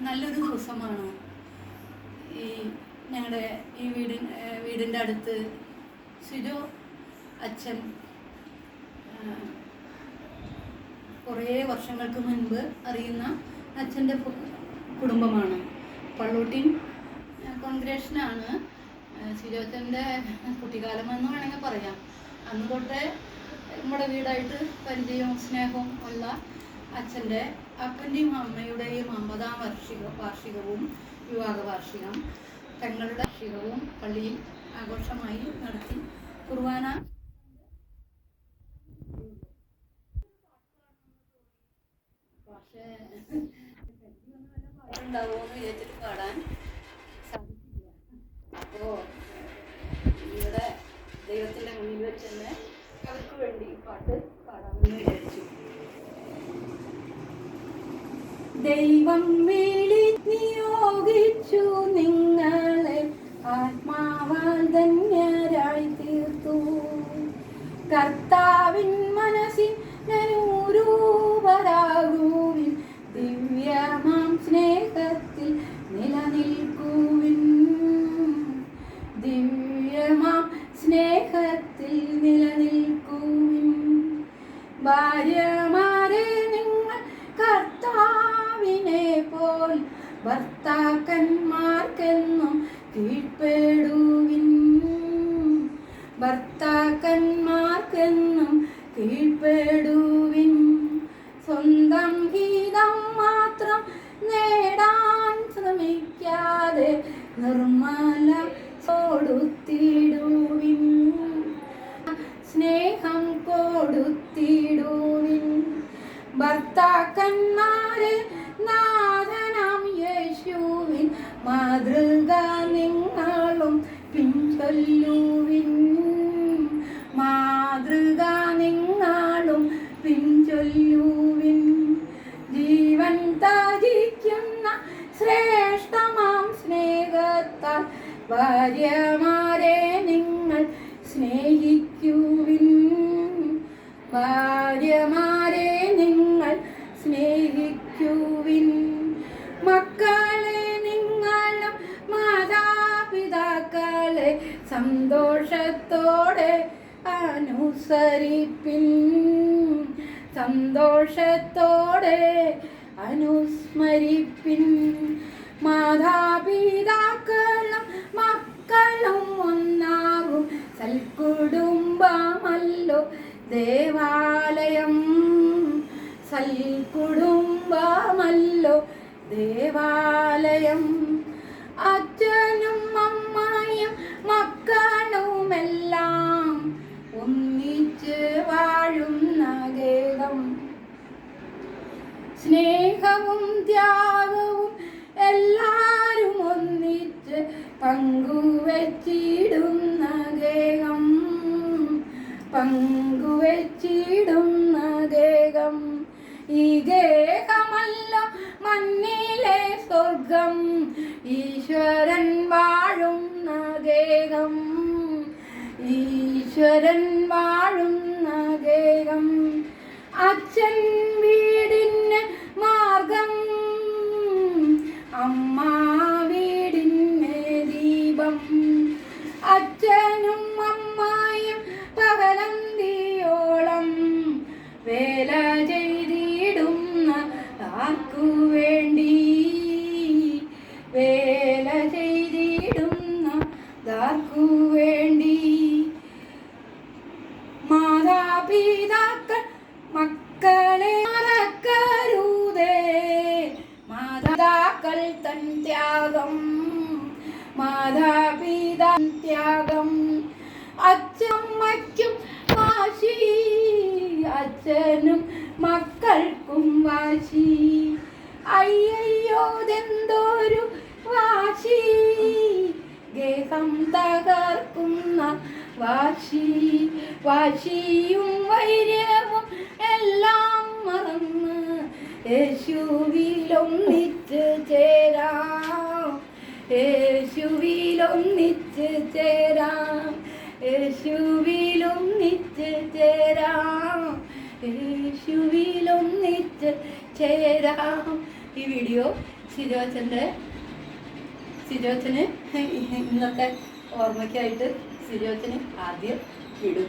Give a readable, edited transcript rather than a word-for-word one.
നല്ലൊരു ദിവസമാണ്. ഈ ഞങ്ങളുടെ ഈ വീടിൻ്റെ അടുത്ത് സിജോ അച്ഛൻ കുറേ വർഷങ്ങൾക്ക് മുൻപ് അറിയുന്ന അച്ഛൻ്റെ കുടുംബമാണ്. പള്ളൂട്ടിൻ കോൺഗ്രേഷനാണ് സിജോ അച്ഛൻ്റെ കുട്ടിക്കാലമെന്ന് വേണമെങ്കിൽ പറയാം. അന്ന് തൊട്ടേ നമ്മുടെ വീടായിട്ട് പരിചയവും സ്നേഹവും ഉള്ള അച്ഛൻ്റെ അപ്പൻ്റെയും അമ്മയുടെയും 50-ാം വാർഷികവും വിവാഹ വാർഷികം തങ്ങളുടെ വാർഷികവും പള്ളിയിൽ ആഘോഷമായി നടത്തി. കുർബാന പക്ഷേ പാട്ടുണ്ടാവുമോ എന്ന് വിചാരിച്ചിട്ട് പാടാൻ സാധിക്കില്ല. അപ്പോൾ ഇവിടെ ദൈവത്തിൻ്റെ മുന്നിൽ വെച്ച് തന്നെ അവർക്ക് വേണ്ടി പാട്ട് പാടാമെന്ന് വിചാരിച്ചു. ദൈവം വിളി നിയോഗിച്ചു നിങ്ങളെ ആത്മാവാൽ ധന്യരായി തീർത്തു. കർത്താവിൻ മനസ്സിനൂരൂപരാകുവിൻ, ദിവ്യമാം സ്നേഹത്തിൽ നിലനിൽക്കുവിൻ. ദിവ്യമാം സ്നേഹത്തിൽ നിലനിൽക്കുവിൻ. ഭാര്യമാരെ നിങ്ങൾ കർത്താവിനെ പോൽ ഭർത്താക്കന്മാർക്കെന്നും കീഴ്പ്പെടുവിൻ. ഭർത്താക്കന്മാർക്കെന്നും കീഴ്പ്പെടുവിൻ. സ്വന്തം ഹിതം മാത്രം നേടാൻ ശ്രമിക്കാതെ നിർമ്മല കൊടുത്തിടുവിൻ. സ്നേഹം കൊടുത്തിടുവിൻ. ഭർത്താക്കന്മാരെ നാഥനാം യേശുവിൻ മാതൃക നിങ്ങളും പിൻചൊല്ലുവിൻ. മാതൃക നിങ്ങളും പിൻചൊല്ലുവിൻ. ജീവൻ ത്യജിക്കുന്ന ശ്രേഷ്ഠമാം സ്നേഹത്താൽ ഭാര്യമാരെ നിങ്ങൾ സ്നേഹിക്കുവിൻ. ഭാര്യമാരെ നിങ്ങൾ സ്നേഹിക്കുവിൻ. മക്കളെ നിങ്ങളും മാതാപിതാക്കളെ സന്തോഷത്തോടെ അനുസരിപ്പിൻ. സന്തോഷത്തോടെ അനുസ്മരിപ്പിൻ. മാതാപിതാക്കളും മക്കളും ഒന്നാകും സൽക്കുടുംബമല്ലോ ദേവാലയം. സൽക്കുടുംബമല്ലോ ദേവാലയം. അച്ഛനും അമ്മയും മക്കളുമെല്ലാം ഒന്നിച്ച് വാഴുന്ന ഗേഹം. സ്നേഹവും ത്യാഗവും എല്ലാരും ഒന്നിച്ച് പങ്കുവച്ചിടുന്ന ഗേഹം. പങ്കുവച്ചിടുന്ന ഗേഹം. ഈ ഗേഹമല്ല മണ്ണിലെ സ്വർഗം, ഈശ്വരൻ വാഴുന്ന ഗേഹം. ഈശ്വരൻ വാഴുന്ന ഗേഹം. അച്ഛൻ വീടിന് മാർഗം, അമ്മ വീടിന് ദീപം. അച്ഛനും അമ്മയും പകലന്തിയോളം വേല ചെയ്തിടുന്ന ആർക്കു വേണ്ടി. വേല ചെയ്തിടുന്ന ആർക്കു വേണ്ടി. മാതാപിതാക്കൾ മക്കളെ മറക്കരുതേ. മാതാപിതാക്കൾ തൻ ത്യാഗം. മാതാപിതാ ത്യാഗം. അച്ഛമ്മയ്ക്കും വാശി, അച്ഛനും മക്കൾക്കും വാശി. അയ്യയ്യോതെന്തൊരു വാശി, ഗേഹം തകർക്കുന്ന വാശി. വാശിയും വൈര്യവും എല്ലാം മറന്ന് യേശുവിലൊന്നിച്ച് ചേരാം. യേശുവിലൊന്നിച്ച് ചേരാം. യേശുവിലൊന്നിച്ച് ചേരാം. യേശുവിലൊന്നിച്ച് ചേരാം. ഈ വീഡിയോ സിജോച്ചന് ഇന്നത്തെ ഓർമ്മയ്ക്കായിട്ട് സിജോച്ചന് ആദ്യം ഇടും.